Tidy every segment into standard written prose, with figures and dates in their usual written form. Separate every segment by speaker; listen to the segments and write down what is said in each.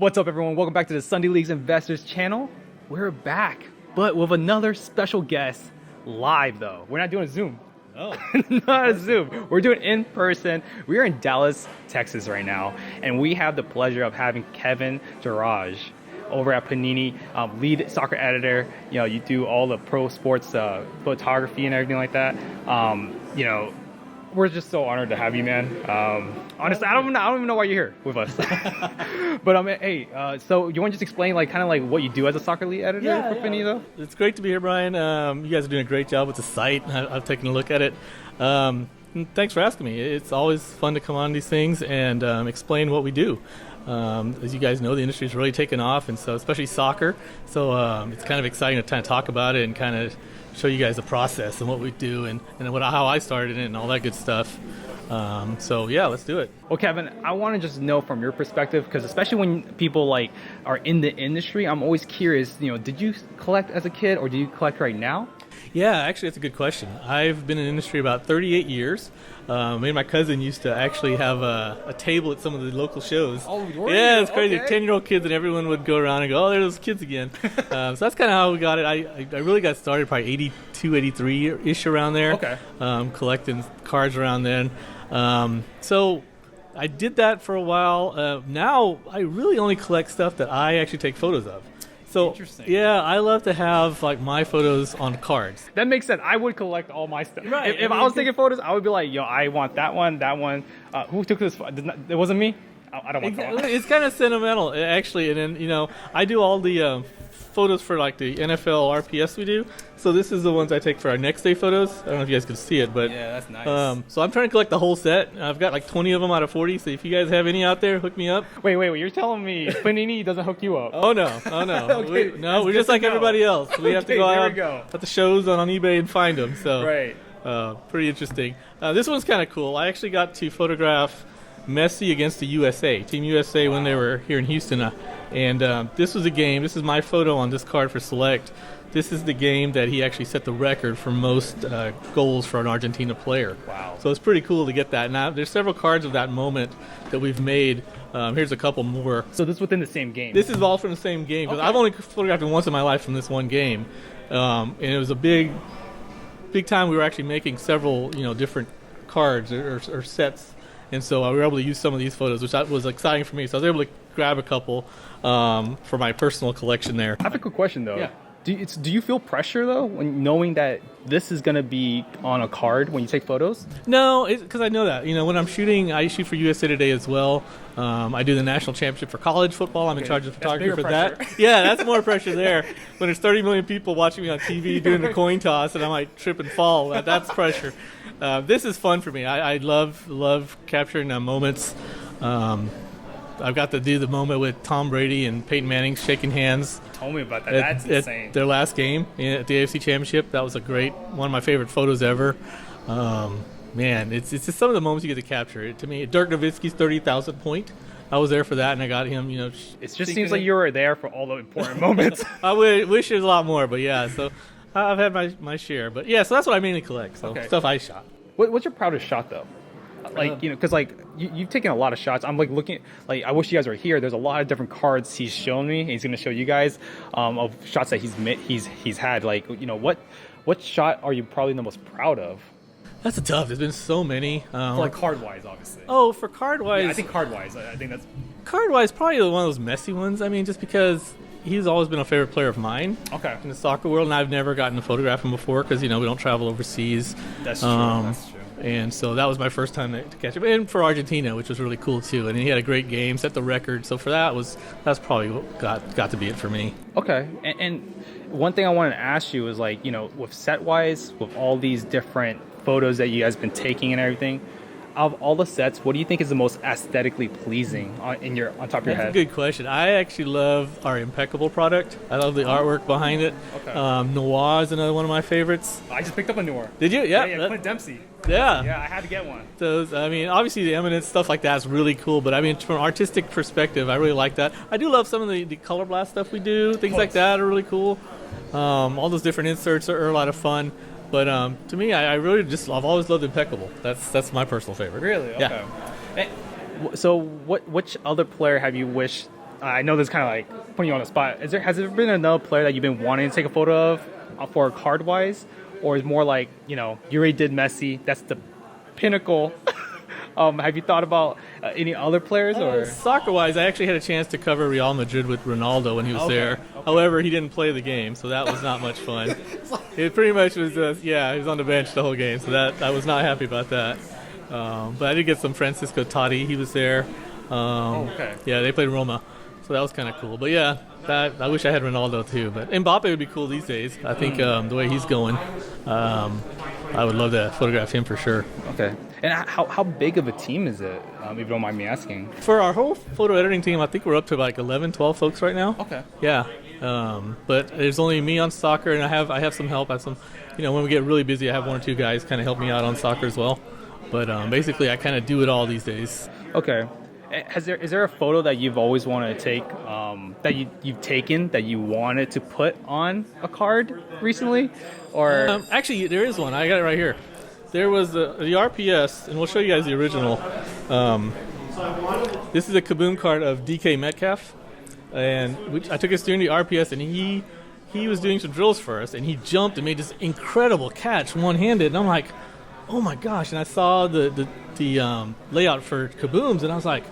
Speaker 1: What's up, everyone? Welcome back to the Sunday League's Investors channel. We're back, but with another special guest live, though. We're not doing a Zoom.
Speaker 2: Oh.
Speaker 1: Not a Zoom. We're doing in person. We are in Dallas, Texas right now, and we have the pleasure of having Kevin Jairaj over at Panini, lead soccer editor. You know, you do all the pro sports photography and everything like that. You know, we're just so honored to have you, man. Honestly, I don't even know why you're here with us. But hey, so you want to just explain, like, kind of like what you do as a soccer lead editor for Panini, though?
Speaker 2: It's great to be here, Brian. You guys are doing a great job with the site. I've taken a look at it. Thanks for asking me. It's always fun to come on these things and explain what we do. As you guys know, the industry is really taken off, and so especially soccer. So it's kind of exciting to kind of talk about it and kind of show you guys the process and what we do and how I started it and all that good stuff. So yeah, let's do it.
Speaker 1: Well, Kevin, I want to just know from your perspective, because especially when people like are in the industry, I'm always curious. You know, did you collect as a kid or do you collect right now?
Speaker 2: Yeah, actually, that's a good question. I've been in the industry about 38 years. Me and my cousin used to actually have a table at some of the local shows.
Speaker 1: Oh,
Speaker 2: yeah, it's crazy.
Speaker 1: Okay.
Speaker 2: 10-year-old kids, and everyone would go around and go, oh, there's those kids again. So that's kind of how we got it. I really got started probably 82, 83-ish around there.
Speaker 1: Okay.
Speaker 2: Collecting cards around then. So I did that for a while. Now I really only collect stuff that I actually take photos of. So,
Speaker 1: interesting.
Speaker 2: Yeah, I love to have like my photos on cards.
Speaker 1: That makes sense. I would collect all my stuff.
Speaker 2: Right.
Speaker 1: If I was taking photos, I would be like, yo, I want that one, that one. Who took this? It wasn't me. I don't want that one.
Speaker 2: It's kind of sentimental, actually. And then, I do all the photos for like the NFL RPS we do. So this is the ones I take for our next day photos. I don't know if you guys can see it, but
Speaker 1: yeah, that's nice.
Speaker 2: So I'm trying to collect the whole set. I've got like 20 of them out of 40. So if you guys have any out there, hook me up.
Speaker 1: Wait. You're telling me Panini doesn't hook you up?
Speaker 2: Oh no.
Speaker 1: Okay,
Speaker 2: We're just like everybody else. We have to go out
Speaker 1: go.
Speaker 2: at the shows on eBay and find them. So
Speaker 1: Right.
Speaker 2: pretty interesting. This one's kind of cool. I actually got to photograph Messi against the USA, Team USA, when they were here in Houston. And this was a game. This is my photo on this card for Select. This is the game that he actually set the record for most goals for an Argentina player.
Speaker 1: Wow.
Speaker 2: So it's pretty cool to get that. Now, there's several cards of that moment that we've made. Here's a couple more.
Speaker 1: So this is within the same game?
Speaker 2: This is all from the same game. Because I've only photographed it once in my life from this one game. And it was a big time. We were actually making several, different cards or sets. And so we were able to use some of these photos, which was exciting for me. So I was able to grab a couple for my personal collection there.
Speaker 1: I have a quick question, though.
Speaker 2: Yeah.
Speaker 1: Do you feel pressure, though, when knowing that this is going to be on a card when you take photos?
Speaker 2: No, because I know that. When I'm shooting, I shoot for USA Today as well. I do the national championship for college football. I'm in charge of photography for that. Yeah, that's more pressure there. When there's 30 million people watching me on TV doing the coin toss and I might trip and fall, that's pressure. This is fun for me. I love capturing moments. I've got to do the moment with Tom Brady and Peyton Manning shaking hands.
Speaker 1: You told me about that. That's insane.
Speaker 2: At their last game at the AFC Championship. That was one of my favorite photos ever. Man, it's just some of the moments you get to capture. To me, Dirk Nowitzki's 30,000 point. I was there for that, and I got him. It
Speaker 1: just seems like you were there for all the important moments.
Speaker 2: I wish there was a lot more, but yeah. So I've had my share, but yeah. So that's what I mainly collect. So stuff I shot.
Speaker 1: What's your proudest shot, though? Like, because like you've taken a lot of shots. I'm like looking, like, I wish you guys were here. There's a lot of different cards he's shown me. He's going to show you guys of shots that he's had. Like, what shot are you probably the most proud of?
Speaker 2: That's tough. There's been so many.
Speaker 1: For like card wise, obviously.
Speaker 2: Oh, for card wise,
Speaker 1: yeah, I think card wise. I think that's
Speaker 2: card wise probably one of those messy ones. I mean, just because he's always been a favorite player of mine.
Speaker 1: Okay.
Speaker 2: In the soccer world, and I've never gotten to photograph him before because we don't travel overseas.
Speaker 1: That's true. That's true.
Speaker 2: And so that was my first time to catch him, and for Argentina, which was really cool too. And he had a great game, set the record. So for that's probably what got to be it for me.
Speaker 1: Okay. And one thing I wanted to ask you is, like, with set wise, with all these different photos that you guys been taking and everything, of all the sets, what do you think is the most aesthetically pleasing on top of your head?
Speaker 2: That's a good question. I actually love our Impeccable product. I love the artwork behind it.
Speaker 1: Okay.
Speaker 2: Noir is another one of my favorites.
Speaker 1: I just picked up a Noir.
Speaker 2: Did you? Yeah.
Speaker 1: Clint Dempsey.
Speaker 2: Yeah.
Speaker 1: Yeah, I had to get one.
Speaker 2: Those, obviously the Eminence stuff like that is really cool, but from an artistic perspective, I really like that. I do love some of the color blast stuff we do. Things like that are really cool. All those different inserts are a lot of fun. But to me, I really I've always loved Impeccable. That's my personal favorite.
Speaker 1: Really? Okay.
Speaker 2: Yeah.
Speaker 1: So which other player have you wished I know this kind of like putting you on the spot. Has there been another player that you've been wanting to take a photo of for card wise, or is more like you already did Messi? That's the pinnacle. Have you thought about any other players or
Speaker 2: soccer-wise? I actually had a chance to cover Real Madrid with Ronaldo when he was there. Okay. However, he didn't play the game, so that was not much fun. It pretty much was just he was on the bench the whole game, so that I was not happy about that. But I did get some Francisco Totti. He was there.
Speaker 1: Okay.
Speaker 2: Yeah, they played Roma, so that was kind of cool. But yeah, I wish I had Ronaldo too. But Mbappe would be cool these days. I think the way he's going, I would love to photograph him for sure.
Speaker 1: Okay. And how big of a team is it, if you don't mind me asking?
Speaker 2: For our whole photo editing team, I think we're up to like 11, 12 folks right now.
Speaker 1: Okay.
Speaker 2: Yeah. But there's only me on soccer, and I have some help. I have some, when we get really busy, I have 1 or 2 guys kind of help me out on soccer as well. But basically, I kind of do it all these days.
Speaker 1: Okay. Is there a photo that you've always wanted to take, that you've taken that you wanted to put on a card recently? Or
Speaker 2: actually, there is one. I got it right here. There was the RPS, and we'll show you guys the original. This is a Kaboom card of DK Metcalf, and I took us during the RPS, and he was doing some drills for us, and he jumped and made this incredible catch one-handed, and I'm like, oh my gosh! And I saw the layout for Kabooms, and I was like,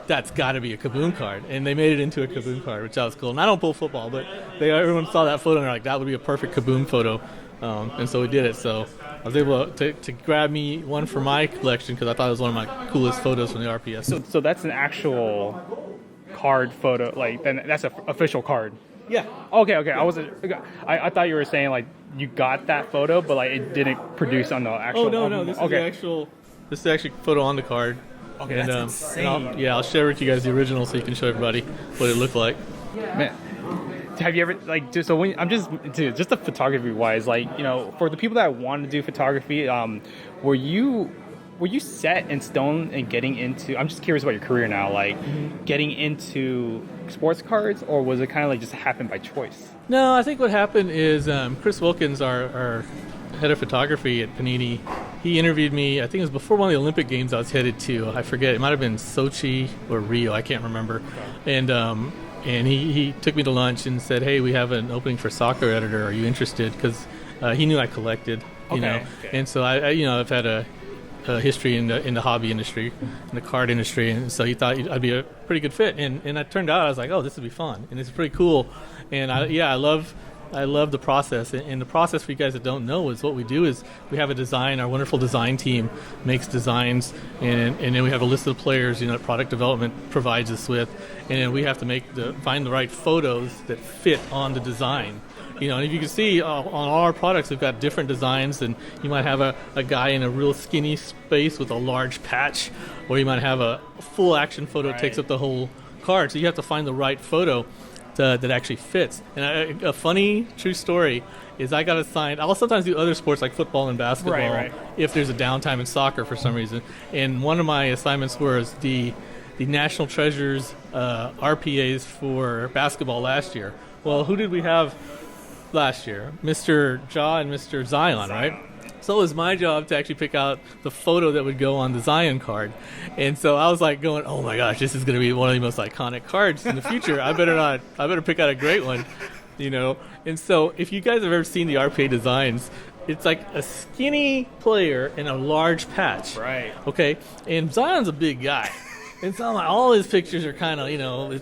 Speaker 2: that's got to be a Kaboom card, and they made it into a Kaboom card, which was cool. And I don't pull football, but everyone saw that photo, and they're like, that would be a perfect Kaboom photo, and so we did it. So I was able to grab me one for my collection because I thought it was one of my coolest photos from the RPS.
Speaker 1: So that's an actual card photo, like then that's an official card.
Speaker 2: Yeah.
Speaker 1: Okay. I thought you were saying like you got that photo, but like it didn't produce on the actual.
Speaker 2: Oh no, this is the actual. This is the actual photo on the card.
Speaker 1: Okay, and, that's insane.
Speaker 2: I'll share with you guys the original so you can show everybody what it looked like.
Speaker 1: Man, have you ever just the photography wise, like for the people that want to do photography, were you set in stone and getting into? I'm just curious about your career now, like getting into sports cards, or was it kind of like just happened by choice?
Speaker 2: No, I think what happened is Chris Wilkins, our head of photography at Panini, he interviewed me. I think it was before one of the Olympic Games I was headed to. I forget. It might have been Sochi or Rio. I can't remember. And he took me to lunch and said, "Hey, we have an opening for soccer editor. Are you interested?" Because he knew I collected, you know. Okay. And so I've had a history in the hobby industry, in the card industry, and so he thought I'd be a pretty good fit. And it turned out I was like, "Oh, this would be fun," and it's pretty cool. And I love the process, and the process for you guys that don't know is what we do is we have a design. Our wonderful design team makes designs, and then we have a list of the players. Product development provides us with, and then we have to find the right photos that fit on the design. And if you can see on all our products, we've got different designs, and you might have a guy in a real skinny space with a large patch, or you might have a full action photo that takes up the whole card. So you have to find the right photo that actually fits. And a funny true story is I got assigned. I'll sometimes do other sports like football and basketball if there's a downtime in soccer for some reason. And one of my assignments was the National Treasures RPAs for basketball last year. Well, who did we have last year? Mr. Ja and Mr. Zion, right? So it was my job to actually pick out the photo that would go on the Zion card. And so I was like going, oh my gosh, this is going to be one of the most iconic cards in the future. I better pick out a great one, And so if you guys have ever seen the RPA designs, it's like a skinny player in a large patch.
Speaker 1: Right.
Speaker 2: Okay. And Zion's a big guy. And so all his pictures are kind of,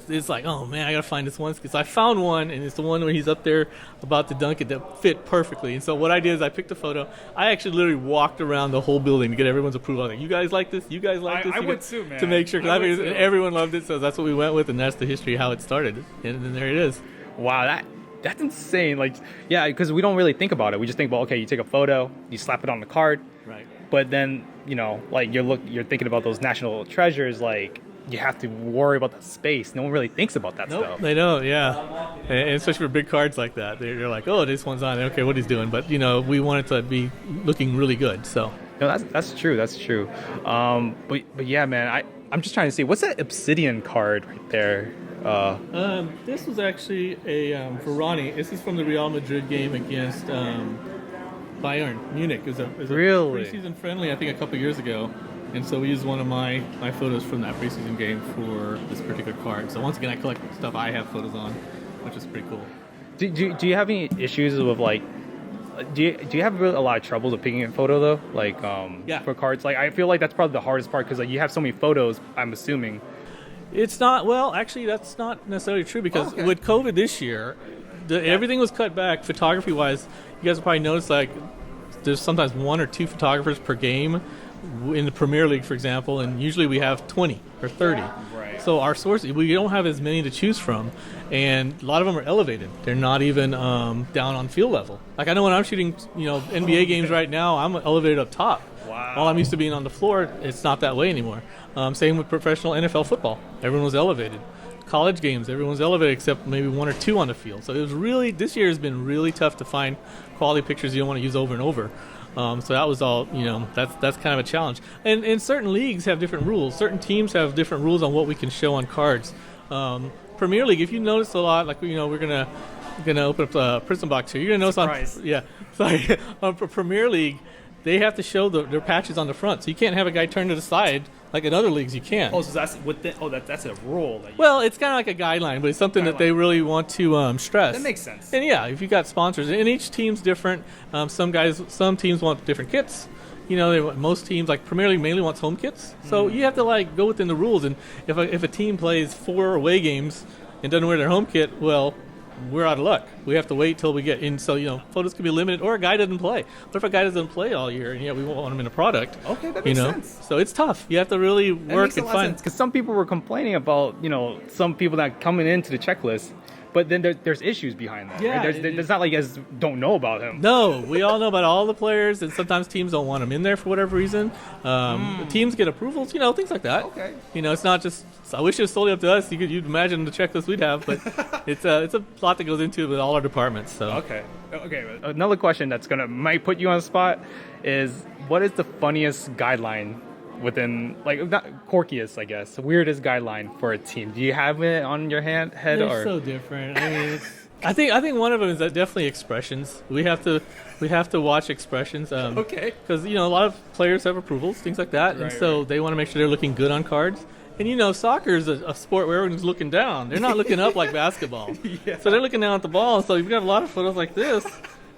Speaker 2: it's like, oh man, I got to find this one. So I found one, and it's the one where he's up there about to dunk it that fit perfectly. And so what I did is I picked a photo. I actually literally walked around the whole building to get everyone's approval. I was like, you guys like this? You guys like this?
Speaker 1: I would too, man.
Speaker 2: To make sure, because everyone loved it. So that's what we went with, and that's the history of how it started. And there it is.
Speaker 1: Wow, that's insane. Like, yeah, because we don't really think about it. We just think, well, okay, you take a photo, you slap it on the card.
Speaker 2: Right.
Speaker 1: But then, like you're thinking about those national treasures, like you have to worry about the space. No one really thinks about that stuff.
Speaker 2: They don't, yeah. And especially for big cards like that. They're like, oh, this one's on. Okay, what he's doing. But, we want it to be looking really good, so.
Speaker 1: No, that's true. That's true. But yeah, man, I'm just trying to see. What's that obsidian card right there?
Speaker 2: This was actually a Verani. This is from the Real Madrid game against Bayern Munich. It was a
Speaker 1: really
Speaker 2: preseason friendly, I think, a couple years ago. And so we used one of my photos from that preseason game for this particular card. So once again, I collect stuff I have photos on, which is pretty cool.
Speaker 1: Do you have any issues with like? Do you have really a lot of trouble with picking a photo though? Like for cards, like I feel like that's probably the hardest part because like you have so many photos. I'm assuming.
Speaker 2: It's not, well, actually, that's not necessarily true because with COVID this year, everything was cut back photography-wise. You guys will probably notice, like, there's sometimes 1 or 2 photographers per game in the Premier League, for example, and usually we have 20 or 30.
Speaker 1: Right.
Speaker 2: So our sources, we don't have as many to choose from, and a lot of them are elevated. They're not even down on field level. Like, I know when I'm shooting, NBA games right now, I'm elevated up top.
Speaker 1: Wow.
Speaker 2: While I'm used to being on the floor, it's not that way anymore. Same with professional NFL football. Everyone was elevated. College games, everyone's elevated except maybe 1 or 2 on the field. So it was really, this year has been really tough to find quality pictures you don't want to use over and over. So that was all, that's kind of a challenge. And certain leagues have different rules. Certain teams have different rules on what we can show on cards. Premier League, if you notice a lot, like, we're gonna open up the Prizm box here. You're gonna notice on Premier League, they have to show their patches on the front, so you can't have a guy turn to the side like in other leagues you can.
Speaker 1: Oh, so that's that's a rule.
Speaker 2: Well, it's kind of like a guideline, but it's something that they really want to stress.
Speaker 1: That makes sense.
Speaker 2: And yeah, if you got sponsors, and each team's different. Some teams want different kits. Most teams, like Premier League, mainly wants home kits. So you have to go within the rules. And if a team plays 4 away games and doesn't wear their home kit, well, we're out of luck. We have to wait till we get in. So, photos can be limited, or a guy doesn't play. What if a guy doesn't play all year, and we won't want him in a product?
Speaker 1: Okay, that makes sense.
Speaker 2: So it's tough. You have to really work and find.
Speaker 1: Because some people were complaining about, some people not coming into the checklist, but then there's issues behind that.
Speaker 2: Yeah,
Speaker 1: right? There's not like you guys don't know about him.
Speaker 2: No, we all know about all the players, and sometimes teams don't want them in there for whatever reason. Teams get approvals, things like that.
Speaker 1: Okay.
Speaker 2: It's not just. I wish it was solely up to us. You'd imagine the checklist we'd have, but it's a lot that goes into it with all our departments. So.
Speaker 1: Okay. Another question that's might put you on the spot is, what is the funniest guideline within, not quirkiest, I guess, weirdest guideline for a team? Do you have it on your head?
Speaker 2: They're so different. I mean, I think one of them is definitely expressions. We have to watch expressions.
Speaker 1: Okay.
Speaker 2: Because a lot of players have approvals, things like that, and so they want to make sure they're looking good on cards. And soccer is a sport where everyone's looking down. They're not looking up like basketball. Yeah. So they're looking down at the ball. So you've got a lot of photos like this,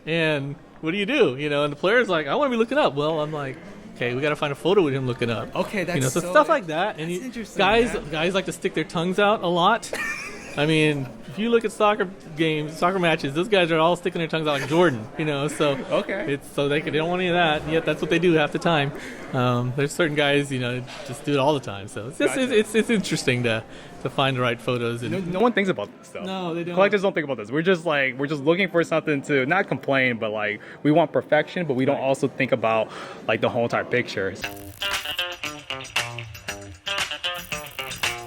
Speaker 2: and what do? And the player's like, I want to be looking up. Well, I'm like, okay, we got to find a photo with him looking up.
Speaker 1: Okay, that's
Speaker 2: so stuff like that. And
Speaker 1: interesting,
Speaker 2: guys like to stick their tongues out a lot. I mean, if you look at soccer matches, those guys are all sticking their tongues out like Jordan, So
Speaker 1: okay,
Speaker 2: they don't want any of that. And yet that's what they do half the time. There's certain guys, just do it all the time. So it's interesting to find the right photos. And
Speaker 1: no one thinks about this stuff.
Speaker 2: No, they don't.
Speaker 1: Collectors don't think about this. We're just looking for something to not complain, but we want perfection, but we don't also think about the whole entire picture.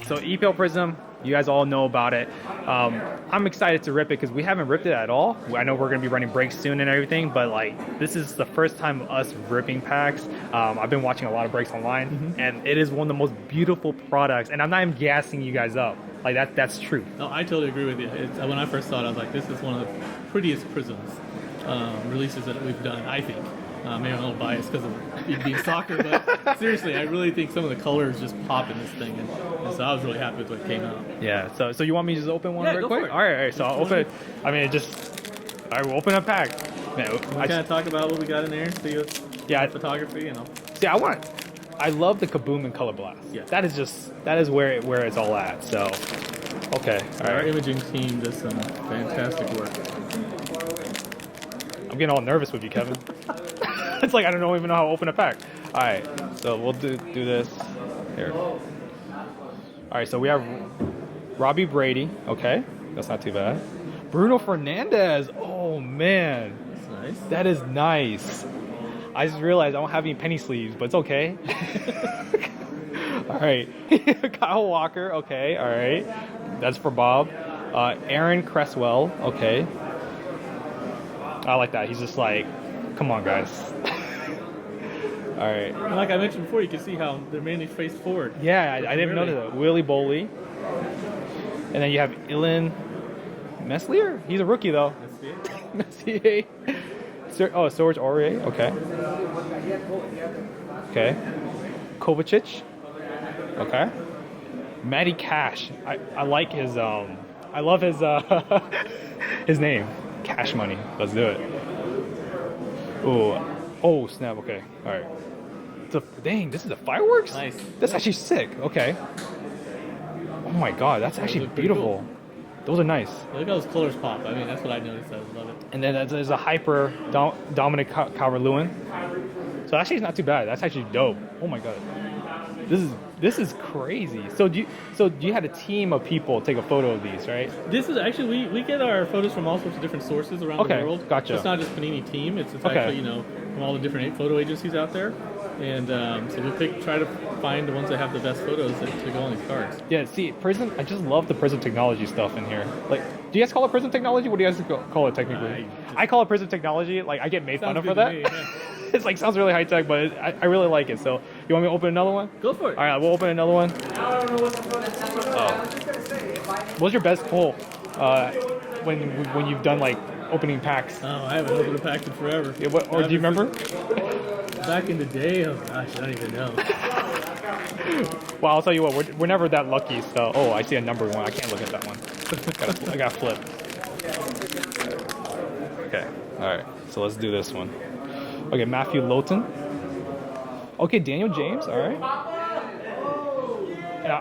Speaker 1: So EPL Prizm, you guys all know about it. I'm excited to rip it because we haven't ripped it at all. I know we're going to be running breaks soon and everything, but this is the first time of us ripping packs. I've been watching a lot of breaks online, and it is one of the most beautiful products. And I'm not even gassing you guys up. That's true.
Speaker 2: No, I totally agree with you. When I first saw it, I was like, this is one of the prettiest Prizms releases that we've done, I think. Maybe I'm a little biased because of it being soccer, but seriously, I really think some of the colors just pop in this thing, and so I was really happy with what came out.
Speaker 1: Yeah. So you want me to just open one real
Speaker 2: go
Speaker 1: quick?
Speaker 2: for it.
Speaker 1: All right. So I'll open it. I mean, all right, we'll open a pack. Man,
Speaker 2: We kind of talk about what we got in there. See photography,
Speaker 1: I love the Kaboom and Color Blast.
Speaker 2: Yeah.
Speaker 1: That is where it's all at. So, okay. All right.
Speaker 2: Our imaging team does some fantastic work.
Speaker 1: I'm getting all nervous with you, Kevin. It's I don't even know how to open a pack. All right, so we'll do this here. All right, so we have Robbie Brady. Okay, that's not too bad. Bruno Fernandes. Oh man,
Speaker 2: that's nice.
Speaker 1: That is nice. I just realized I don't have any penny sleeves, but it's okay. All right, Kyle Walker. Okay, all right, that's for Bob. Aaron Cresswell. Okay, I like that. He's just come on, guys. All right.
Speaker 2: And like I mentioned before, you can see how they're mainly faced forward.
Speaker 1: Yeah, I didn't notice that. Willie Boley. And then you have Ilan Meslier. He's a rookie, though. Messier. Serge Aurier. Okay. Kovacic. Okay. Matty Cash. I like his I love his his name. Cash Money. Let's do it. Oh snap. Okay. All right. Dang, this is the fireworks?
Speaker 2: Nice.
Speaker 1: That's actually sick. Okay. Oh my god, that's actually beautiful.
Speaker 2: Cool.
Speaker 1: Those are nice.
Speaker 2: Look how those colors pop. I mean, that's what I noticed. I love it.
Speaker 1: And then there's a hyper Dominic Calvert-Lewin. So actually, it's not too bad. That's actually dope. Oh my god, this is crazy. So do you had a team of people take a photo of these, right?
Speaker 2: This is actually we get our photos from all sorts of different sources around the world.
Speaker 1: Gotcha.
Speaker 2: So it's not just Panini team. It's actually from all the different photo agencies out there. And so we try to find the ones that have the best photos to go on these cards.
Speaker 1: Yeah, see, Prizm, I just love the Prizm technology stuff in here. Like, do you guys call it Prizm technology? What do you guys call it technically? I call it Prizm technology. Like, I get made fun of for that. It's like, sounds really high tech, but I really like it. So, you want me to open another one?
Speaker 2: Go for it.
Speaker 1: All right, we'll open another one.
Speaker 3: I don't know what's going
Speaker 1: What's your best pull when you've done like opening packs?
Speaker 2: Oh, I haven't opened a pack in forever.
Speaker 1: Yeah, or do you remember?
Speaker 2: Back in the day, oh gosh, I don't even know.
Speaker 1: Well, I'll tell you what, we're never that lucky. So, oh, I see a number one. I can't look at that one. I got flip. Okay, all right. So let's do this one. Okay, Matthew Lowton. Okay, Daniel James. All right. And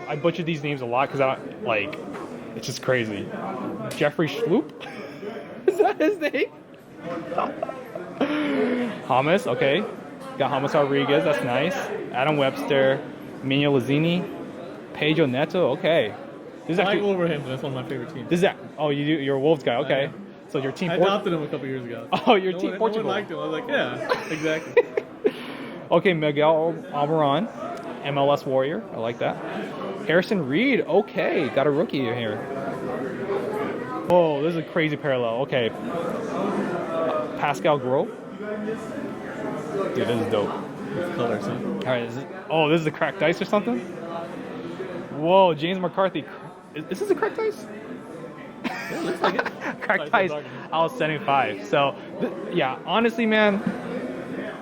Speaker 1: I butcher these names a lot because it's just crazy. Jeffrey Schloop. Is that his name? Hamas, okay. Got Hamas Rodriguez, that's nice. Adam Webster, Mino Lazzini, Pedro Neto, okay. This is
Speaker 2: I like Wolverhampton, that's one of my favorite teams.
Speaker 1: You're a Wolves guy, okay. So your team.
Speaker 2: I adopted him a couple years ago.
Speaker 1: Oh, your team Portugal.
Speaker 2: No one liked him. I was like, yeah, exactly.
Speaker 1: Okay, Miguel Almiron, MLS Warrior, I like that. Harrison Reed, okay, got a rookie here. Oh, this is a crazy parallel. Okay. Pascal Gros. Dude, this is dope.
Speaker 2: It's colors, huh?
Speaker 1: All right, this is a cracked dice or something? Whoa, James McCarthy. Is this a cracked dice?
Speaker 2: Yeah, looks like it.
Speaker 1: Cracked dice. I was 75. So, yeah, honestly, man,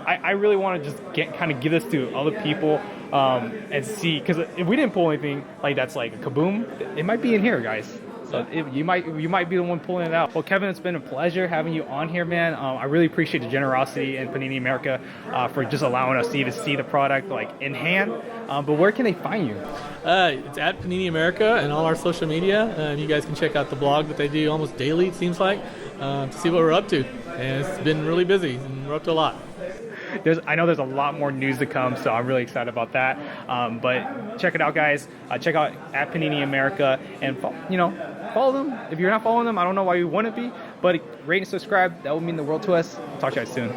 Speaker 1: I really want to just give this to other people and see, because if we didn't pull anything like that's like a Kaboom, it might be in here, guys. So you might be the one pulling it out. Well, Kevin, it's been a pleasure having you on here, man. I really appreciate the generosity in Panini America for just allowing us to even see the product like in hand. But where can they find you?
Speaker 2: It's at Panini America and all our social media. You guys can check out the blog that they do almost daily, it seems like, to see what we're up to. And it's been really busy, and we're up to a lot.
Speaker 1: I know there's a lot more news to come, so I'm really excited about that. But check it out, guys. Check out at Panini America, and follow them. If you're not following them, I don't know why you wouldn't be. But rate and subscribe. That would mean the world to us. Talk to you guys soon.